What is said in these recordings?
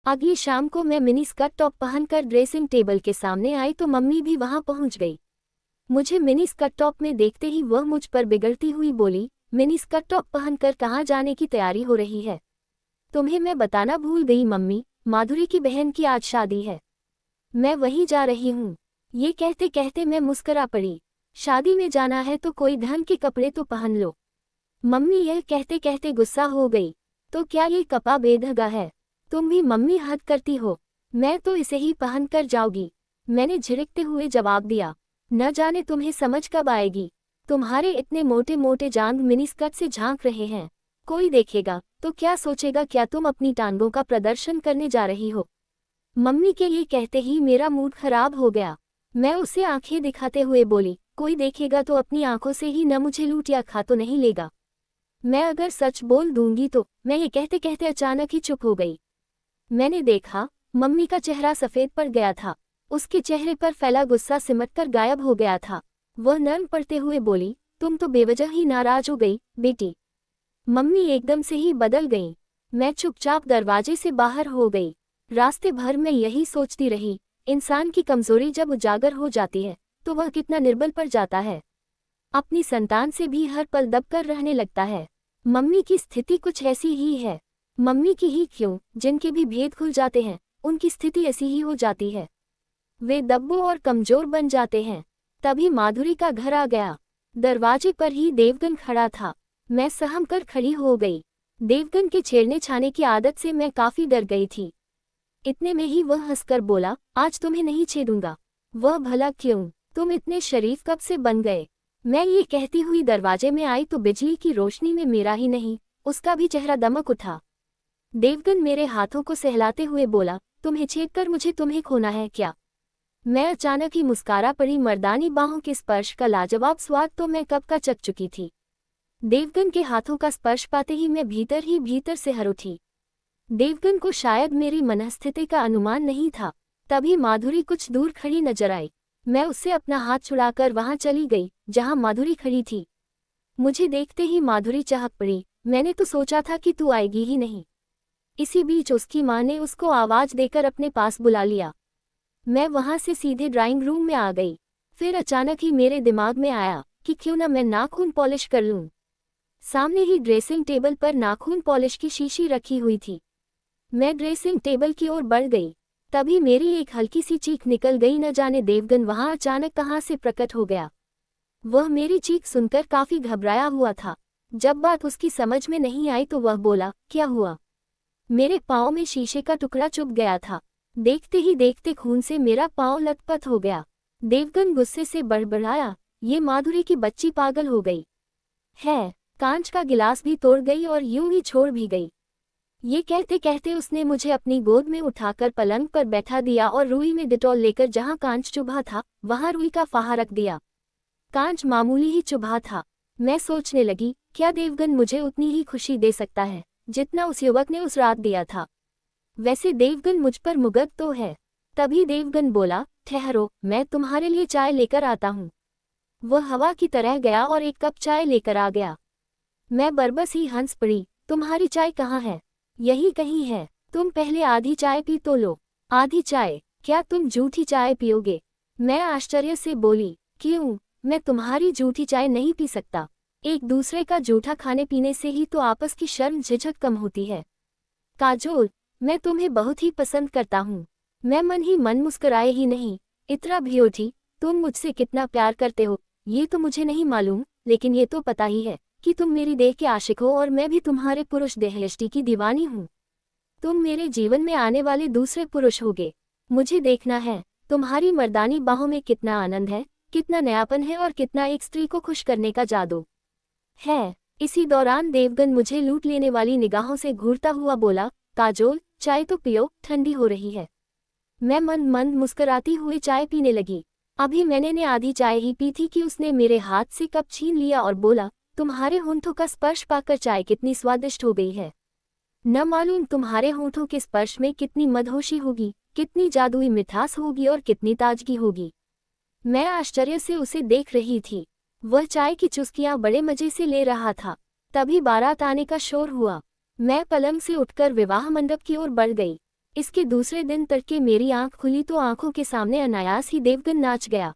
अगली शाम को मैं मिनी स्कर्ट टॉप पहनकर ड्रेसिंग टेबल के सामने आई तो मम्मी भी वहां पहुंच गई। मुझे मिनी स्कर्ट टॉप में देखते ही वह मुझ पर बिगड़ती हुई बोली, मिनी स्कर्ट टॉप पहनकर कहाँ जाने की तैयारी हो रही है? तुम्हें मैं बताना भूल गई मम्मी, माधुरी की बहन की आज शादी है। मैं वहीं जा रही हूँ। ये कहते कहते मैं मुस्करा पड़ी। शादी में जाना है तो कोई ढंग के कपड़े तो पहन लो। मम्मी यह कहते कहते गुस्सा हो गई। तो क्या ये कपड़ा बेढंगा है? तुम भी मम्मी हद करती हो। मैं तो इसे ही पहन कर जाऊंगी। मैंने झिड़कते हुए जवाब दिया। न जाने तुम्हें समझ कब आएगी। तुम्हारे इतने मोटे मोटे जांघ मिनीस्कर्ट से झांक रहे हैं। कोई देखेगा तो क्या सोचेगा? क्या तुम अपनी टांगों का प्रदर्शन करने जा रही हो? मम्मी के ये कहते ही मेरा मूड खराब हो गया। मैं उसे आंखें दिखाते हुए बोली, कोई देखेगा तो अपनी आंखों से ही न मुझे लूट या खा तो नहीं लेगा। मैं अगर सच बोल दूंगी तो। मैं ये कहते कहते अचानक ही चुप हो गई। मैंने देखा, मम्मी का चेहरा सफ़ेद पड़ गया था। उसके चेहरे पर फैला गुस्सा सिमटकर गायब हो गया था। वह नर्म पड़ते हुए बोली, तुम तो बेवजह ही नाराज हो गई बेटी। मम्मी एकदम से ही बदल गईं। मैं चुपचाप दरवाजे से बाहर हो गई। रास्ते भर में यही सोचती रही, इंसान की कमजोरी जब उजागर हो जाती है तो वह कितना निर्बल पड़ जाता है। अपनी संतान से भी हर पल दबकर रहने लगता है। मम्मी की स्थिति कुछ ऐसी ही है। मम्मी की ही क्यों, जिनके भी भेद खुल जाते हैं उनकी स्थिति ऐसी ही हो जाती है। वे दब्बू और कमजोर बन जाते हैं। तभी माधुरी का घर आ गया। दरवाजे पर ही देवगन खड़ा था। मैं सहम कर खड़ी हो गई। देवगन के छेड़ने छाने की आदत से मैं काफी डर गई थी। इतने में ही वह हंसकर बोला, आज तुम्हें नहीं छेड़ूंगा। वह भला क्यों? तुम इतने शरीफ कब से बन गए? मैं ये कहती हुई दरवाजे में आई तो बिजली की रोशनी में मेरा ही नहीं, उसका भी चेहरा दमक उठा। देवगन मेरे हाथों को सहलाते हुए बोला, तुम्हें छेड़कर मुझे तुम्हें खोना है क्या? मैं अचानक ही मुस्कुरा पड़ी। मर्दानी बाहों के स्पर्श का लाजवाब स्वाद तो मैं कब का चख चुकी थी। देवगन के हाथों का स्पर्श पाते ही मैं भीतर ही भीतर से हर उठी। देवगन को शायद मेरी मनस्थिति का अनुमान नहीं था। तभी माधुरी कुछ दूर खड़ी नजर आई। मैं उससे अपना हाथ छुड़ाकर वहां चली गई जहां माधुरी खड़ी थी। मुझे देखते ही माधुरी चहक पड़ी। मैंने तो सोचा था कि तू आएगी ही नहीं। इसी बीच उसकी मां ने उसको आवाज देकर अपने पास बुला लिया। मैं वहां से सीधे ड्राइंग रूम में आ गई। फिर अचानक ही मेरे दिमाग में आया कि क्यों ना मैं नाखून पॉलिश कर लूं। सामने ही ड्रेसिंग टेबल पर नाखून पॉलिश की शीशी रखी हुई थी। मैं ड्रेसिंग टेबल की ओर बढ़ गई। तभी मेरी एक हल्की सी चीख निकल गई। न जाने देवगन वहां अचानक कहां से प्रकट हो गया। वह मेरी चीख सुनकर काफी घबराया हुआ था। जब बात उसकी समझ में नहीं आई तो वह बोला, क्या हुआ? मेरे पाँव में शीशे का टुकड़ा चुभ गया था। देखते ही देखते खून से मेरा पाँव लथपथ हो गया। देवगन गुस्से से बड़बड़ाया, ये माधुरी की बच्ची पागल हो गई है। कांच का गिलास भी तोड़ गई और यूं ही छोड़ भी गई। ये कहते कहते उसने मुझे अपनी गोद में उठाकर पलंग पर बैठा दिया और रुई में डिटॉल लेकर जहां कांच चुभा था वहां रुई का फाहा रख दिया। कांच मामूली ही चुभा था। मैं सोचने लगी, क्या देवगन मुझे उतनी ही खुशी दे सकता है जितना उस युवक ने उस रात दिया था? वैसे देवगन मुझ पर मुग्ध तो है। तभी देवगन बोला, ठहरो, मैं तुम्हारे लिए चाय लेकर आता हूँ। वह हवा की तरह गया और एक कप चाय लेकर आ गया। मैं बरबस ही हंस पड़ी। तुम्हारी चाय कहाँ है? यही कहीं है। तुम पहले आधी चाय पी तो लो। आधी चाय? क्या तुम झूठी चाय पियोगे? मैं आश्चर्य से बोली, क्यों? मैं तुम्हारी झूठी चाय नहीं पी सकता। एक दूसरे का झूठा खाने पीने से ही तो आपस की शर्म झिझक कम होती है। काजोल, मैं तुम्हें बहुत ही पसंद करता हूँ। मैं मन ही मन मुस्कुराए ही नहीं, इतरा भी उठी। तुम मुझसे कितना प्यार करते हो ये तो मुझे नहीं मालूम, लेकिन ये तो पता ही है कि तुम मेरी देह के आशिक हो और मैं भी तुम्हारे पुरुष देहयष्टि की दीवानी हूँ। तुम मेरे जीवन में आने वाले दूसरे पुरुष होगे। मुझे देखना है तुम्हारी मर्दानी बाहों में कितना आनंद है, कितना नयापन है और कितना एक स्त्री को खुश करने का जादू है। इसी दौरान देवगन मुझे लूट लेने वाली निगाहों से घूरता हुआ बोला, काजोल, चाय तो पियो, ठंडी हो रही है। मैं मंद मंद मुस्कुराती हुई चाय पीने लगी। अभी मैंने ने आधी चाय ही पी थी कि उसने मेरे हाथ से कप छीन लिया और बोला, तुम्हारे होंठों का स्पर्श पाकर चाय कितनी स्वादिष्ट हो गई है। न मालूम तुम्हारे होंठों के स्पर्श में कितनी मदहोशी होगी, कितनी जादुई मिठास होगी और कितनी ताजगी होगी। मैं आश्चर्य से उसे देख रही थी। वह चाय की चुस्कियां बड़े मजे से ले रहा था। तभी बारात आने का शोर हुआ। मैं पलंग से उठकर विवाह मंडप की ओर बढ़ गई। इसके दूसरे दिन तड़के मेरी आंख खुली तो आंखों के सामने अनायास ही देवगन नाच गया।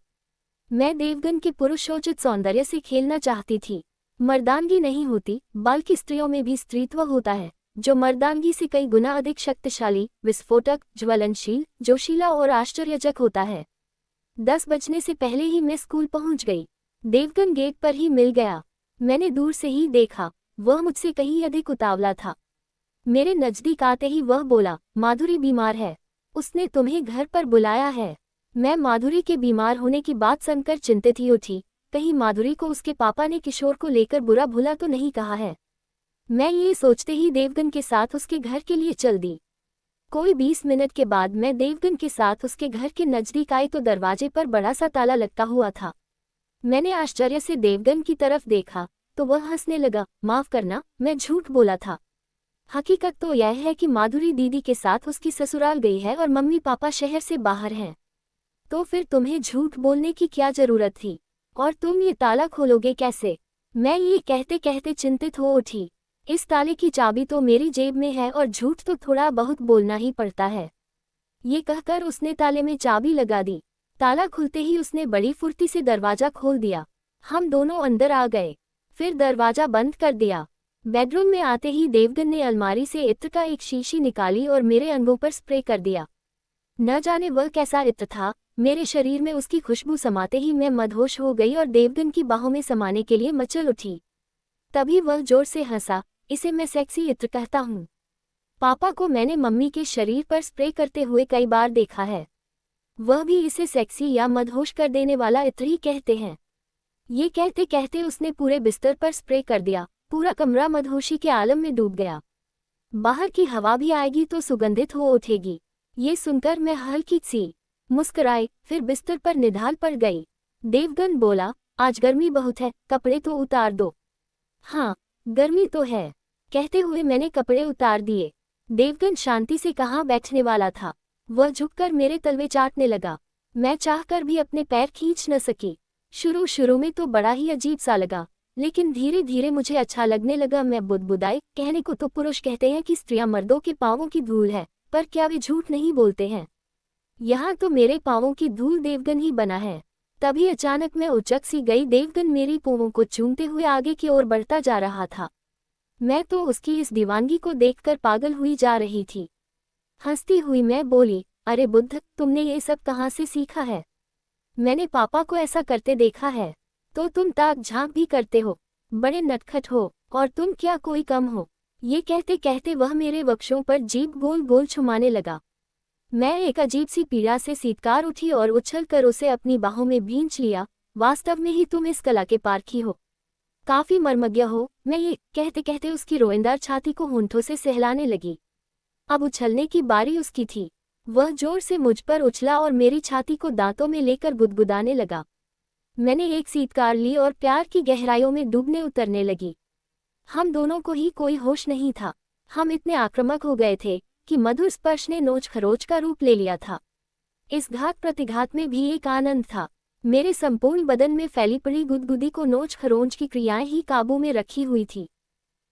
मैं देवगन के पुरुषोचित सौंदर्य से खेलना चाहती थी। मर्दानगी नहीं होती, बल्कि स्त्रियों में भी स्त्रीत्व होता है, जो मर्दानगी से कई गुना अधिक शक्तिशाली, विस्फोटक, ज्वलनशील, जोशीला और आश्चर्यजनक होता है। 10 बजने से पहले ही मैं स्कूल पहुंच गई। देवगन गेट पर ही मिल गया। मैंने दूर से ही देखा, वह मुझसे कहीं अधिक उतावला था। मेरे नजदीक आते ही वह बोला, माधुरी बीमार है, उसने तुम्हें घर पर बुलाया है। मैं माधुरी के बीमार होने की बात सुनकर चिंतित ही उठी, कहीं माधुरी को उसके पापा ने किशोर को लेकर बुरा भुला तो नहीं कहा है। मैं ये सोचते ही देवगन के साथ उसके घर के लिए चल दी। कोई 20 मिनट के बाद मैं देवगन के साथ उसके घर के नजदीक आई तो दरवाजे पर बड़ा सा ताला लटका हुआ था। मैंने आश्चर्य से देवगन की तरफ देखा तो वह हंसने लगा। माफ करना, मैं झूठ बोला था। हकीकत तो यह है कि माधुरी दीदी के साथ उसकी ससुराल गई है और मम्मी पापा शहर से बाहर हैं। तो फिर तुम्हें झूठ बोलने की क्या जरूरत थी? और तुम ये ताला खोलोगे कैसे? मैं ये कहते कहते चिंतित हो उठी। इस ताले की चाबी तो मेरी जेब में है और झूठ तो थोड़ा बहुत बोलना ही पड़ता है। ये कहकर उसने ताले में चाबी लगा दी। ताला खुलते ही उसने बड़ी फुर्ती से दरवाजा खोल दिया। हम दोनों अंदर आ गए, फिर दरवाजा बंद कर दिया। बेडरूम में आते ही देवगन ने अलमारी से इत्र का एक शीशी निकाली और मेरे अंगों पर स्प्रे कर दिया। न जाने वह कैसा इत्र था, मेरे शरीर में उसकी खुशबू समाते ही मैं मदहोश हो गई और देवगन की बाहों में समाने के लिए मचल उठी। तभी वह जोर से हंसा। इसे मैं सेक्सी इत्र कहता हूँ। पापा को मैंने मम्मी के शरीर पर स्प्रे करते हुए कई बार देखा है। वह भी इसे सेक्सी या मदहोश कर देने वाला इत्र ही कहते हैं। ये कहते कहते उसने पूरे बिस्तर पर स्प्रे कर दिया। पूरा कमरा मदहोशी के आलम में डूब गया। बाहर की हवा भी आएगी तो सुगंधित हो उठेगी। ये सुनकर मैं हल्की सी मुस्कुराई, फिर बिस्तर पर निढाल पड़ गई। देवगन बोला, आज गर्मी बहुत है, कपड़े तो उतार दो। हाँ, गर्मी तो है, कहते हुए मैंने कपड़े उतार दिए। देवगन शांति से कहाँ बैठने वाला था, वह झुककर मेरे तलवे चाटने लगा। मैं चाहकर भी अपने पैर खींच न सकी। शुरू में तो बड़ा ही अजीब सा लगा, लेकिन धीरे धीरे मुझे अच्छा लगने लगा। मैं बुदबुदाई, कहने को तो पुरुष कहते हैं कि स्त्रियां मर्दों के पांवों की धूल है, पर क्या वे झूठ नहीं बोलते हैं? यहाँ तो मेरे पांवों की धूल देवगन ही बना है। तभी अचानक मैं उचक सी गई। देवगन मेरी पांवों को चूमते हुए आगे की ओर बढ़ता जा रहा था। मैं तो उसकी इस दीवानगी को देखकर पागल हुई जा रही थी। हंसती हुई मैं बोली, अरे बुद्ध, तुमने ये सब कहाँ से सीखा है? मैंने पापा को ऐसा करते देखा है। तो तुम ताक झांक भी करते हो, बड़े नटखट हो, और तुम क्या कोई कम हो? ये कहते कहते वह मेरे वक्षों पर जीभ गोल गोल छुमाने लगा। मैं एक अजीब सी पीड़ा से सीतकार उठी और उछल कर उसे अपनी बाहों में भींच लिया। वास्तव में ही तुम इस कला के पारखी हो, काफी मर्मज्ञ हो। मैं ये कहते कहते उसकी रोएंदार छाती को होंठों से सहलाने लगी। अब उछलने की बारी उसकी थी। वह जोर से मुझ पर उछला और मेरी छाती को दांतों में लेकर गुदगुदाने लगा। मैंने एक सीतकार ली और प्यार की गहराइयों में डूबने उतरने लगी। हम दोनों को ही कोई होश नहीं था। हम इतने आक्रामक हो गए थे कि मधुर स्पर्श ने नोच खरोच का रूप ले लिया था। इस घात प्रतिघात में भी एक आनंद था। मेरे संपूर्ण बदन में फैली पड़ी गुदगुदी को नोच खरोंच की क्रियाएं ही काबू में रखी हुई थी।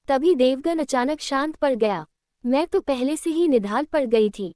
तभी देवगन अचानक शांत पड़ गया। मैं तो पहले से ही निढाल पड़ गई थी।